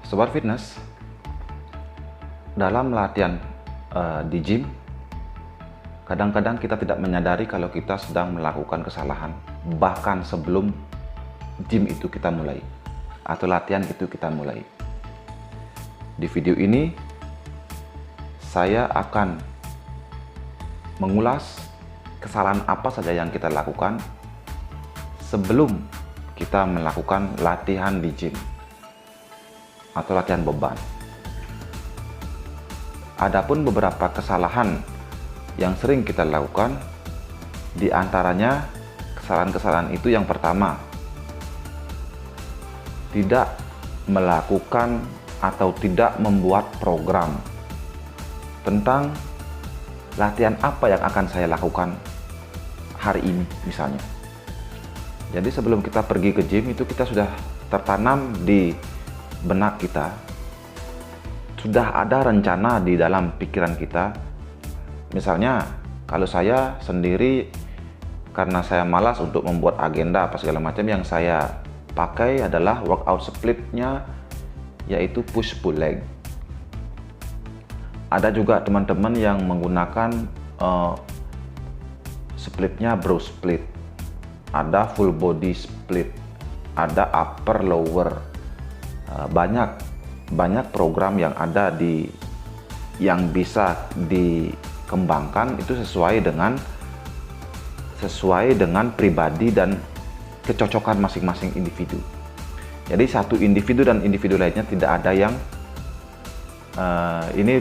Sobat Fitness, dalam latihan di gym, kadang-kadang kita tidak menyadari kalau kita sedang melakukan kesalahan, bahkan sebelum gym itu kita mulai, atau latihan itu kita mulai. Di video ini, saya akan mengulas kesalahan apa saja yang kita lakukan sebelum kita melakukan latihan di gym atau latihan beban. Adapun beberapa kesalahan yang sering kita lakukan, di antaranya kesalahan-kesalahan itu yang pertama, tidak melakukan atau tidak membuat program tentang latihan apa yang akan saya lakukan hari ini misalnya. Jadi sebelum kita pergi ke gym itu kita sudah tertanam di benak kita, sudah ada rencana di dalam pikiran kita. Misalnya kalau saya sendiri, karena saya malas untuk membuat agenda apa segala macam, yang saya pakai adalah workout splitnya, yaitu push pull leg. Ada juga teman-teman yang menggunakan splitnya bro split, ada full body split, ada upper lower. Banyak program yang ada yang bisa dikembangkan itu sesuai dengan pribadi dan kecocokan masing-masing individu. Jadi satu individu dan individu lainnya tidak ada yang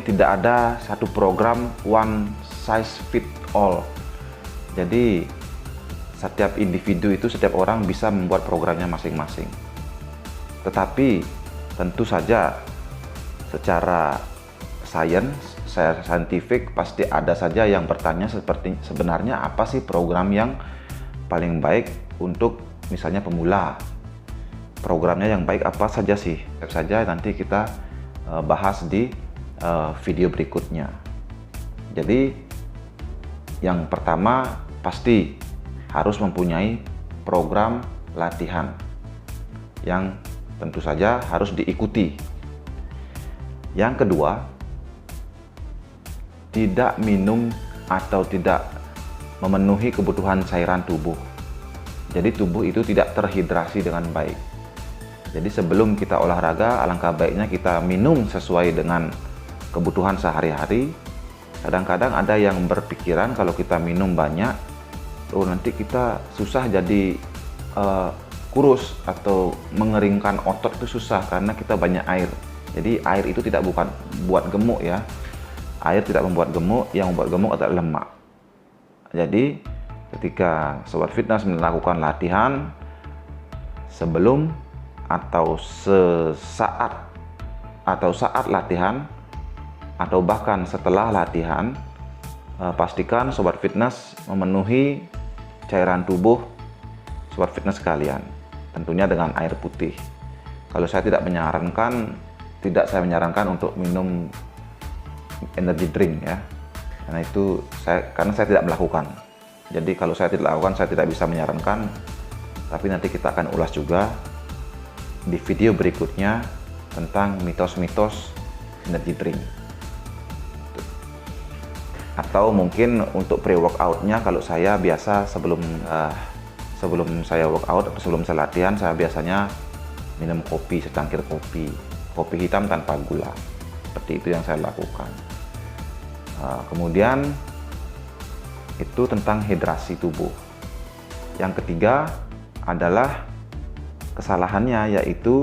tidak ada satu program one size fit all. Jadi setiap individu itu, setiap orang bisa membuat programnya masing-masing. Tetapi tentu saja secara saintifik pasti ada saja yang bertanya seperti sebenarnya apa sih program yang paling baik untuk misalnya pemula. Programnya yang baik apa saja sih? Saja nanti kita bahas di video berikutnya. Jadi yang pertama pasti harus mempunyai program latihan yang tentu saja harus diikuti. Yang kedua, tidak minum atau tidak memenuhi kebutuhan cairan tubuh. Jadi tubuh itu tidak terhidrasi dengan baik. Jadi sebelum kita olahraga, alangkah baiknya kita minum sesuai dengan kebutuhan sehari-hari. Kadang-kadang ada yang berpikiran kalau kita minum banyak, nanti kita susah jadi kurus atau mengeringkan otot itu susah karena kita banyak air. Jadi air itu tidak buat gemuk ya. Air tidak membuat gemuk, yang membuat gemuk adalah lemak. Jadi ketika Sobat Fitness melakukan latihan, sebelum atau saat latihan atau bahkan setelah latihan, pastikan Sobat Fitness memenuhi cairan tubuh Sobat Fitness sekalian, tentunya dengan air putih. Kalau saya tidak saya menyarankan untuk minum energy drink ya, karena saya tidak melakukan. Jadi kalau saya tidak lakukan, saya tidak bisa menyarankan. Tapi nanti kita akan ulas juga di video berikutnya tentang mitos-mitos energy drink. Atau mungkin untuk pre-workoutnya, kalau saya biasa sebelum saya workout atau sebelum saya latihan, saya biasanya minum kopi, secangkir kopi hitam tanpa gula. Seperti itu yang saya lakukan. Kemudian itu tentang hidrasi tubuh. Yang ketiga adalah kesalahannya, yaitu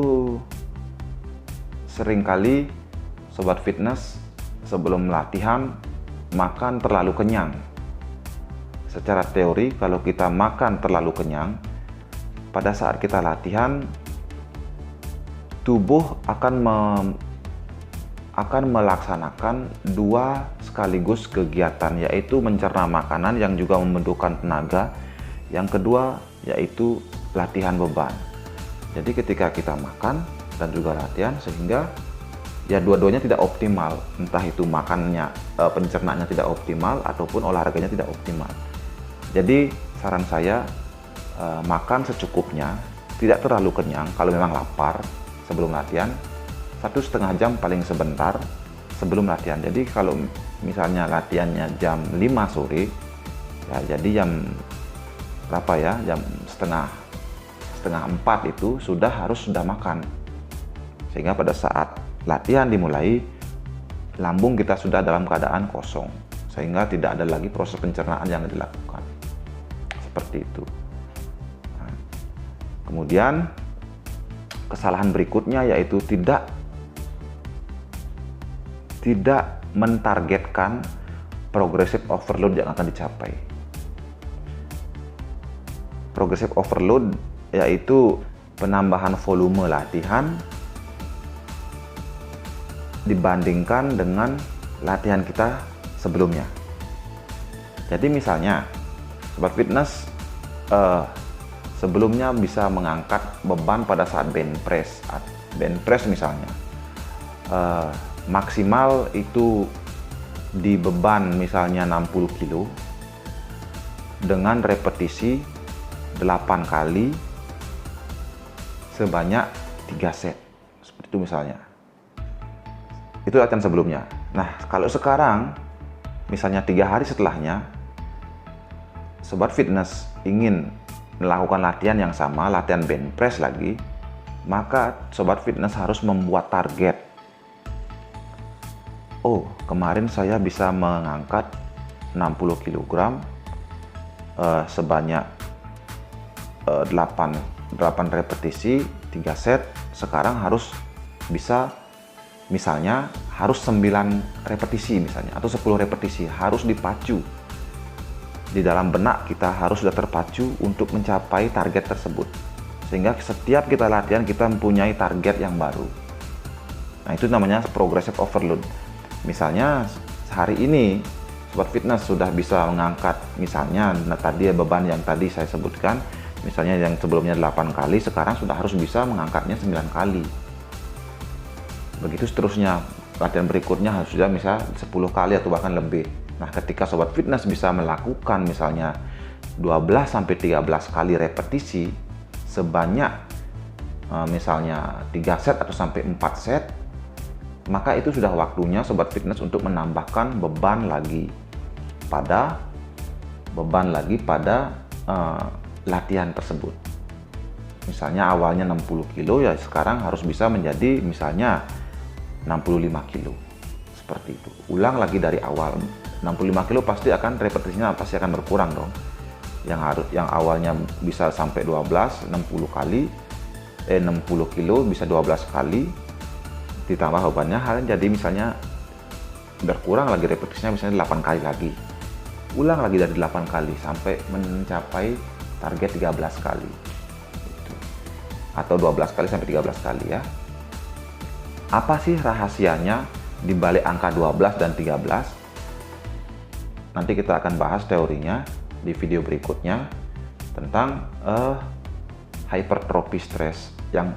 seringkali Sobat Fitness sebelum latihan makan terlalu kenyang. Secara teori, kalau kita makan terlalu kenyang, pada saat kita latihan, tubuh akan melaksanakan dua sekaligus kegiatan, yaitu mencerna makanan yang juga membutuhkan tenaga. Yang kedua yaitu latihan beban. Jadi ketika kita makan dan juga latihan, sehingga ya dua-duanya tidak optimal, entah itu makannya, pencernaannya tidak optimal ataupun olahraganya tidak optimal. Jadi saran saya, makan secukupnya, tidak terlalu kenyang. Kalau memang lapar sebelum latihan, 1,5 jam paling sebentar sebelum latihan. Jadi kalau misalnya latihannya jam 5 sore, ya jadi jam berapa ya, jam setengah 4 itu sudah makan, sehingga pada saat latihan dimulai lambung kita sudah dalam keadaan kosong, sehingga tidak ada lagi proses pencernaan yang dilakukan seperti itu. Nah, kemudian kesalahan berikutnya yaitu tidak mentargetkan progressive overload yang akan dicapai. Progressive overload yaitu penambahan volume latihan dibandingkan dengan latihan kita sebelumnya. Jadi misalnya sobat fitness sebelumnya bisa mengangkat beban pada saat bench press misalnya, maksimal itu di beban misalnya 60 kilo dengan repetisi 8 kali sebanyak 3 set, seperti itu misalnya. Itu latihan sebelumnya. Nah, kalau sekarang misalnya 3 hari setelahnya sobat fitness ingin melakukan latihan yang sama, latihan bench press lagi, maka sobat fitness harus membuat target. Oh, kemarin saya bisa mengangkat 60 kg sebanyak 8 repetisi 3 set. Sekarang harus bisa misalnya harus 9 repetisi misalnya, atau 10 repetisi, harus dipacu. Di dalam benak kita harus sudah terpacu untuk mencapai target tersebut, sehingga setiap kita latihan kita mempunyai target yang baru. Nah, itu namanya progressive overload. Misalnya hari ini sobat fitness sudah bisa mengangkat misalnya tadi beban yang tadi saya sebutkan, misalnya yang sebelumnya 8 kali, sekarang sudah harus bisa mengangkatnya 9 kali. Begitu seterusnya, latihan berikutnya harus sudah bisa 10 kali atau bahkan lebih. Nah, ketika sobat fitness bisa melakukan misalnya 12-13 kali repetisi sebanyak misalnya 3 set atau sampai 4 set, maka itu sudah waktunya sobat fitness untuk menambahkan beban lagi pada latihan tersebut. Misalnya awalnya 60 kilo, ya sekarang harus bisa menjadi misalnya 65 kilo. Seperti itu. Ulang lagi dari awal. 65 kilo pasti akan repetisinya pasti akan berkurang dong. Yang awalnya bisa sampai 12, 60 kilo bisa 12 kali, ditambah bebannya jadi misalnya berkurang lagi repetisinya misalnya 8 kali lagi. Ulang lagi dari 8 kali sampai mencapai target 13 kali. Atau 12 kali sampai 13 kali ya. Apa sih rahasianya di balik angka 12 dan 13? Nanti kita akan bahas teorinya di video berikutnya tentang hypertrophy stress yang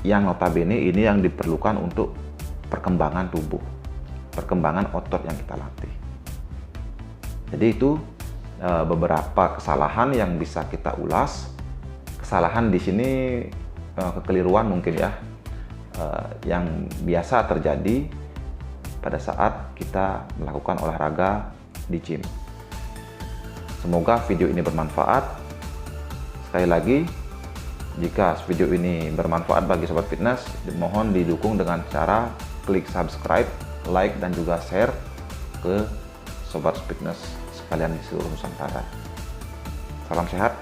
notabene ini yang diperlukan untuk perkembangan tubuh, perkembangan otot yang kita latih. Jadi itu beberapa kesalahan yang bisa kita ulas. Kesalahan di sini kekeliruan mungkin ya, yang biasa terjadi pada saat kita melakukan olahraga di gym. Semoga video ini bermanfaat. Sekali lagi, jika video ini bermanfaat bagi sobat fitness, mohon didukung dengan cara klik subscribe, like, dan juga share ke sobat fitness sekalian di seluruh Nusantara. Salam sehat.